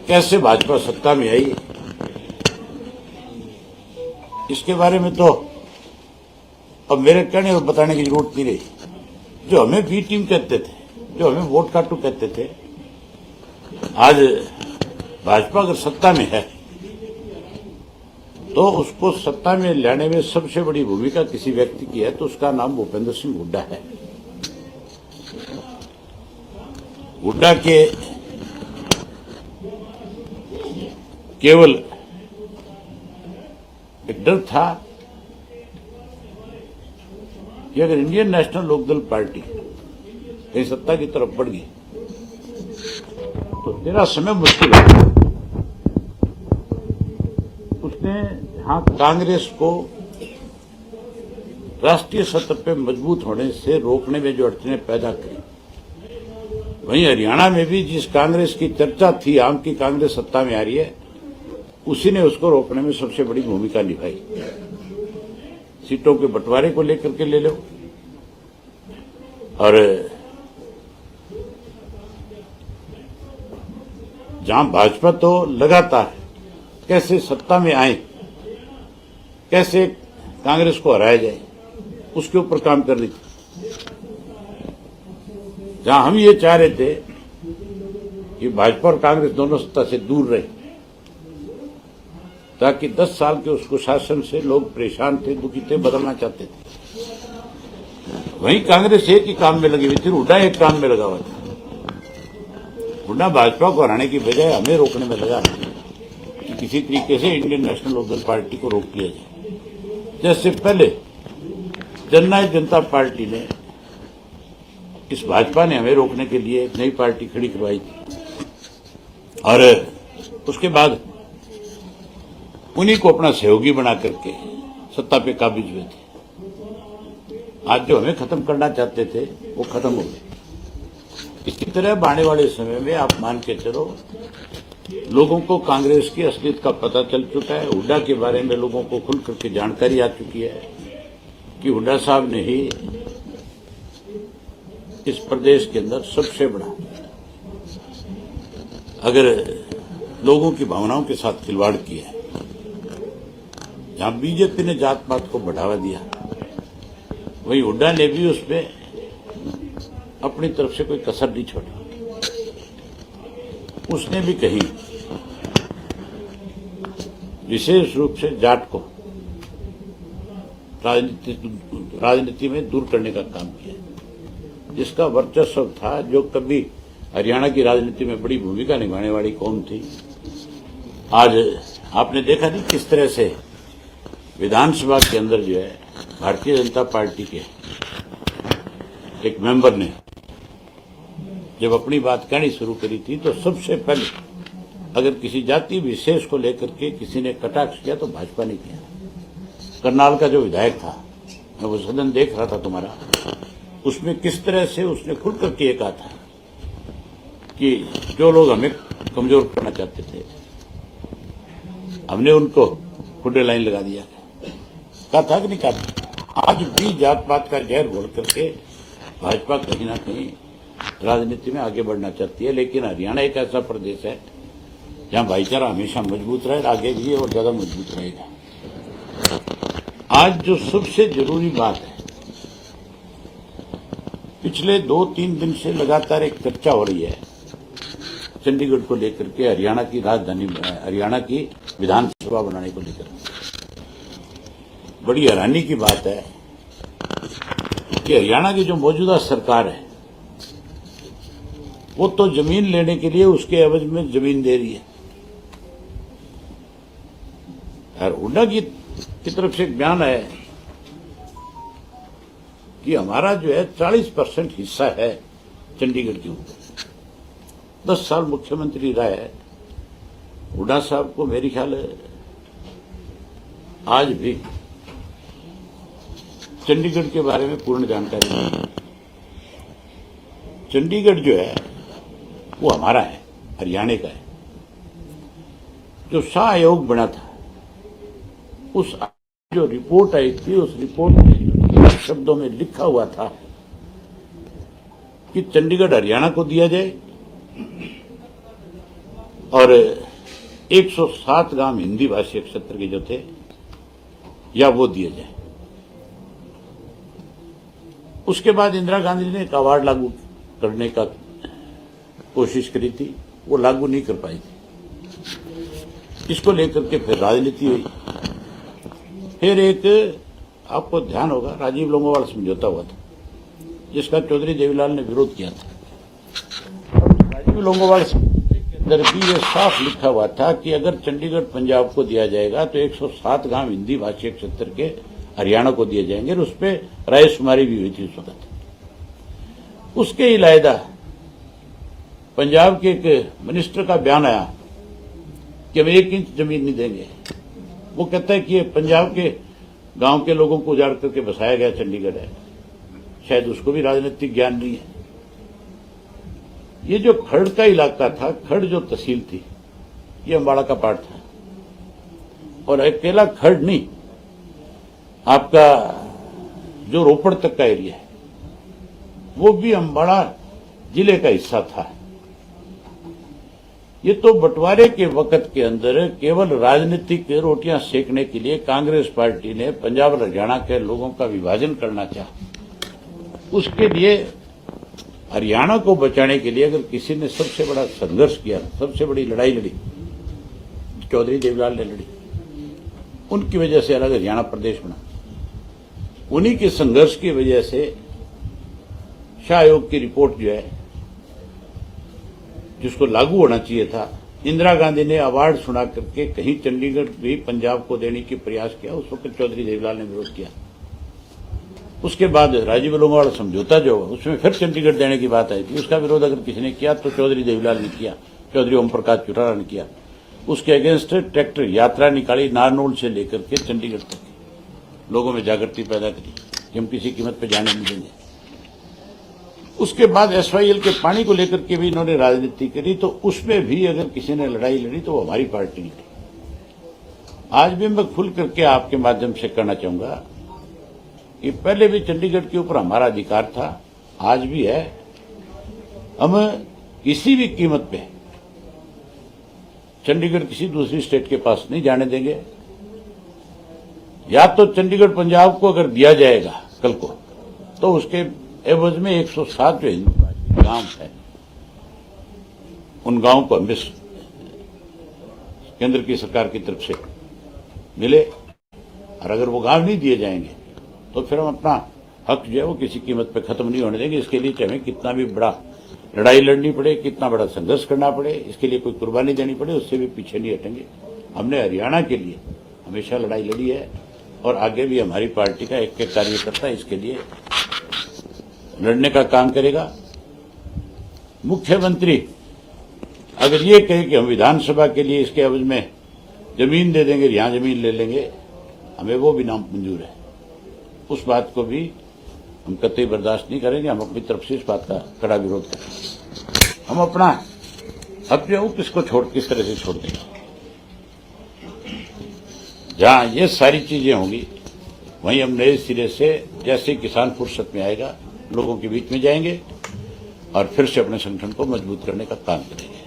कैसे भाजपा सत्ता में आई, इसके बारे में तो अब मेरे कहने और बताने की जरूरत नहीं रही। जो हमें बी टीम कहते थे, जो हमें वोट काटू कहते थे, आज भाजपा अगर सत्ता में है तो उसको सत्ता में लाने में सबसे बड़ी भूमिका किसी व्यक्ति की है तो उसका नाम भूपेंद्र सिंह हुड्डा है। हुड्डा के केवल एक डर था कि अगर इंडियन नेशनल लोकदल पार्टी कहीं सत्ता की तरफ बढ़ गई तो तेरा समय मुश्किल है। उसने यहां कांग्रेस को राष्ट्रीय सतह पर मजबूत होने से रोकने में जो अड़चनें पैदा करी, वहीं हरियाणा में भी जिस कांग्रेस की चर्चा थी आम की कांग्रेस सत्ता में आ रही है, उसी ने उसको रोकने में सबसे बड़ी भूमिका निभाई। सीटों के बंटवारे को लेकर के ले लो, और जहां भाजपा तो लगातार कैसे सत्ता में आए, कैसे कांग्रेस को हराया जाए, उसके ऊपर काम कर रही थी। जहां हम ये चाह रहे थे कि भाजपा और कांग्रेस दोनों सत्ता से दूर रहे, ताकि 10 साल के उसको शासन से लोग परेशान थे, दुखी थे, बदलना चाहते थे। वहीं कांग्रेस एक ही काम में लगी हुई थी, हुड्डा एक काम में लगा हुआ था। हुड्डा भाजपा को हराने की बजाय हमें रोकने में लगा कि किसी तरीके से इंडियन नेशनल लोकदल पार्टी को रोक लिया जाए। जैसे पहले जननायक जनता पार्टी ने, इस भाजपा ने हमें रोकने के लिए एक नई पार्टी खड़ी करवाई थी, और उसके बाद उन्हीं को अपना सहयोगी बना करके सत्ता पे काबिज हुए थे। आज जो हमें खत्म करना चाहते थे वो खत्म हो गए। इसी तरह आने वाले समय में आप मान के चलो, लोगों को कांग्रेस की असलियत का पता चल चुका है। हुड्डा के बारे में लोगों को खुल करके जानकारी आ चुकी है कि हुड्डा साहब ने ही इस प्रदेश के अंदर सबसे बड़ा, अगर लोगों की भावनाओं के साथ खिलवाड़ किया है। जहां बीजेपी ने जात पात को बढ़ावा दिया, वहीं हुड्डा ने भी उसमें अपनी तरफ से कोई कसर नहीं छोड़ी। उसने भी कहीं विशेष रूप से जाट को राजनीति में दूर करने का काम किया, जिसका वर्चस्व था, जो कभी हरियाणा की राजनीति में बड़ी भूमिका निभाने वाली कौम थी। आज आपने देखा नहीं किस तरह से विधानसभा के अंदर जो है भारतीय जनता पार्टी के एक मेंबर ने जब अपनी बात कहनी शुरू करी थी, तो सबसे पहले अगर किसी जाति विशेष को लेकर के किसी ने कटाक्ष किया तो भाजपा ने किया। करनाल का जो विधायक था, मैं वो सदन देख रहा था तुम्हारा, उसमें किस तरह से उसने खुल करके ये कहा था कि जो लोग हमें कमजोर करना चाहते थे, हमने उनको खुडे लाइन लगा दिया। कहा था कि नहीं कहा? आज भी जात पात का जहर घोल करके भाजपा कहीं ना कहीं राजनीति में आगे बढ़ना चाहती है। लेकिन हरियाणा एक ऐसा प्रदेश है जहां भाईचारा हमेशा मजबूत रहे, आगे भी और ज्यादा मजबूत रहेगा। आज जो सबसे जरूरी बात है, पिछले 2-3 दिन से लगातार एक चर्चा हो रही है चंडीगढ़ को लेकर के, हरियाणा की राजधानी, हरियाणा की विधानसभा बनाने को लेकर। बड़ी हैरानी की बात है कि हरियाणा की जो मौजूदा सरकार है, वो तो जमीन लेने के लिए उसके एवज में जमीन दे रही है। और हुड्डा की तरफ से एक बयान है कि हमारा जो है 40% हिस्सा है चंडीगढ़ के ऊपर। 10 साल मुख्यमंत्री रहा है हुड्डा साहब को, मेरी ख्याल है आज भी चंडीगढ़ के बारे में पूर्ण जानकारी नहीं है। चंडीगढ़ जो है वो हमारा है, हरियाणा का है। जो शाह आयोग बना था, उस जो रिपोर्ट आई थी, उस रिपोर्ट में शब्दों में लिखा हुआ था कि चंडीगढ़ हरियाणा को दिया जाए और 107 गांव हिंदी भाषी क्षेत्र के जो थे या वो दिए जाए। उसके बाद इंदिरा गांधी ने एक अवार्ड लागू करने का कोशिश करी थी, वो लागू नहीं कर पाई थी। इसको लेकर के फिर राजनीति हुई। फिर एक आपको ध्यान होगा राजीव लोंगोवाल समझौता हुआ था, जिसका चौधरी देवीलाल ने विरोध किया था। राजीव लोंगोवाल समझौते के अंदर भी ये साफ लिखा हुआ था कि अगर चंडीगढ़ पंजाब को दिया जाएगा तो 107 गांव हिंदी भाषी क्षेत्र के हरियाणा को दिए जाएंगे, और उस पर रायशुमारी भी हुई थी उस वक्त। उसके इलायदा पंजाब के एक मिनिस्टर का बयान आया कि हम 1 इंच जमीन नहीं देंगे। वो कहता है कि ये पंजाब के गांव के लोगों को उजाड़ करके बसाया गया चंडीगढ़ है। शायद उसको भी राजनीतिक ज्ञान नहीं है। ये जो खड़ का इलाका था, खड़ जो तहसील थी, ये अम्बाड़ा का पार्ट था, और अकेला खड़ नहीं, आपका जो रोपड़ तक का एरिया है वो भी अम्बाड़ा जिले का हिस्सा था। ये तो बंटवारे के वक्त के अंदर केवल राजनीतिक रोटियां सेकने के लिए कांग्रेस पार्टी ने पंजाब और हरियाणा के लोगों का विभाजन करना चाहा। उसके लिए हरियाणा को बचाने के लिए अगर किसी ने सबसे बड़ा संघर्ष किया, सबसे बड़ी लड़ाई लड़ी, चौधरी देवीलाल ने लड़ी। उनकी वजह से अलग हरियाणा प्रदेश बना। उन्हीं के संघर्ष की वजह से शाह आयोग की रिपोर्ट जो है, जिसको लागू होना चाहिए था, इंदिरा गांधी ने अवार्ड सुना करके कहीं चंडीगढ़ भी पंजाब को देने की प्रयास किया। उस वक्त चौधरी देवीलाल ने विरोध किया। उसके बाद राजीव लोंगोवाल समझौता जो हुआ, उसमें फिर चंडीगढ़ देने की बात आई थी। उसका विरोध अगर किसी ने किया तो चौधरी देवीलाल ने किया, चौधरी ओम प्रकाश चौटाला ने किया। उसके अगेंस्ट ट्रैक्टर यात्रा निकाली नारनौल से लेकर के चंडीगढ़ तक, लोगों में जागृति पैदा करी कि हम किसी कीमत पर जाने नहीं देंगे। उसके बाद SYL के पानी को लेकर के भी इन्होंने राजनीति करी, तो उसमें भी अगर किसी ने लड़ाई लड़ी तो वो हमारी पार्टी ने की। आज भी मैं खुल करके आपके माध्यम से कहना चाहूंगा कि पहले भी चंडीगढ़ के ऊपर हमारा अधिकार था, आज भी है। हम किसी भी कीमत पे चंडीगढ़ किसी दूसरी स्टेट के पास नहीं जाने देंगे। या तो चंडीगढ़ पंजाब को अगर दिया जाएगा कल को, तो उसके एवज में 107 जो हिंदू गांव है, उन गांवों को हमें केंद्र की सरकार की तरफ से मिले। और अगर वो गांव नहीं दिए जाएंगे तो फिर हम अपना हक जो है वो किसी कीमत पे खत्म नहीं होने देंगे। इसके लिए चाहे कितना भी बड़ा लड़ाई लड़नी पड़े, कितना बड़ा संघर्ष करना पड़े, इसके लिए कोई कुर्बानी देनी पड़े, उससे भी पीछे नहीं हटेंगे। हमने हरियाणा के लिए हमेशा लड़ाई लड़ी है, और आगे भी हमारी पार्टी का एक कार्यकर्ता इसके लिए लड़ने का काम करेगा। मुख्यमंत्री अगर ये कहे कि हम विधानसभा के लिए इसके एवज में जमीन दे देंगे, यहां जमीन ले लेंगे, हमें वो भी नाम मंजूर है। उस बात को भी हम कतई बर्दाश्त नहीं करेंगे। हम अपनी तरफ से इस बात का कड़ा विरोध करेंगे। हम अपना हक जो किसको किस तरह से छोड़ देंगे। जहां ये सारी चीजें होंगी वहीं हम नए सिरे से, जैसे किसान फुर्सत में आएगा, लोगों के बीच में जाएंगे और फिर से अपने संगठन को मजबूत करने का काम करेंगे।